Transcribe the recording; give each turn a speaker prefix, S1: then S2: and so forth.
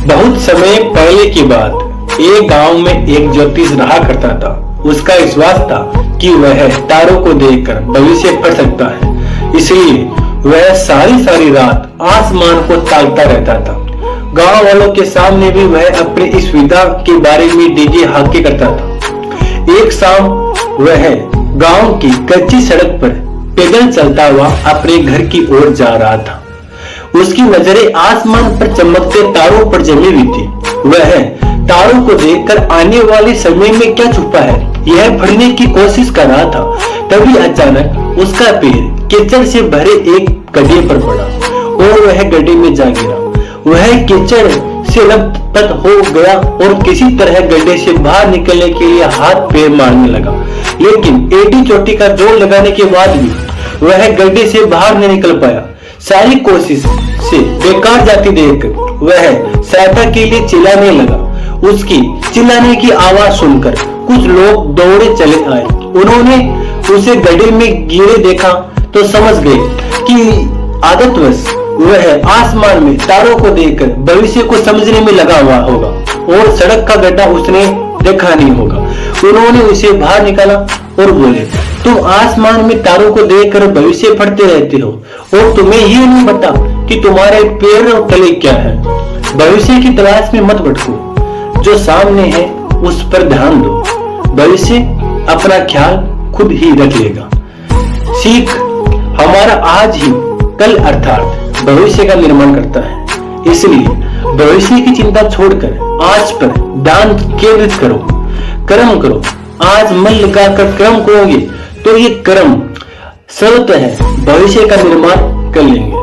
S1: बहुत समय पहले की बात। एक गांव में एक ज्योतिष रहा करता था। उसका विश्वास था कि वह तारों को देखकर भविष्य पढ़ सकता है, इसलिए वह सारी रात आसमान को ताकता रहता था। गांव वालों के सामने भी वह अपनी इस विधा के बारे में डीजे हाके करता था। एक शाम वह गांव की कच्ची सड़क पर पैदल चलता हुआ अपने घर की ओर जा रहा था। उसकी नजरें आसमान पर चमकते तारों पर जमी हुई थी। वह तारों को देखकर आने वाले समय में क्या छुपा है यह पढ़ने की कोशिश कर रहा था। तभी अचानक उसका पैर कीचड़ से भरे एक गड्ढे पर पड़ा और वह गड्ढे में जा गिरा। वह कीचड़ से लथपथ हो गया और किसी तरह गड्ढे से बाहर निकलने के लिए हाथ पैर मारने लगा, लेकिन एटी चोटी का जोर लगाने के बाद भी वह गड्ढे से बाहर नहीं निकल पाया। सारी कोशिश से बेकार जाती देख वह सहायता के लिए चिल्लाने लगा। उसकी चिल्लाने की आवाज सुनकर कुछ लोग दौड़े चले आए। उन्होंने उसे गड्ढे में गिरे देखा तो समझ गए कि आदतवश वह आसमान में तारों को देखकर भविष्य को समझने में लगा हुआ होगा और सड़क का गड्ढा उसने देखा नहीं होगा। उन्होंने उसे बाहर निकाला और बोले, तुम आसमान में तारों को देखकर भविष्य पढ़ते रहते हो और तुम्हें ये नहीं पता कि तुम्हारे पैर और तले क्या है। भविष्य की तलाश में मत भटको, जो सामने है उस पर ध्यान दो। भविष्य अपना ख्याल खुद ही रख लेगा। सीख हमारा आज ही कल अर्थात भविष्य का निर्माण करता है, इसलिए भविष्य की चिंता छोड़कर आज पर ध्यान केंद्रित करो, कर्म करो। आज मन लगाकर कर्म करोगे तो ये कर्म स्वतः भविष्य का निर्माण कर लेंगे।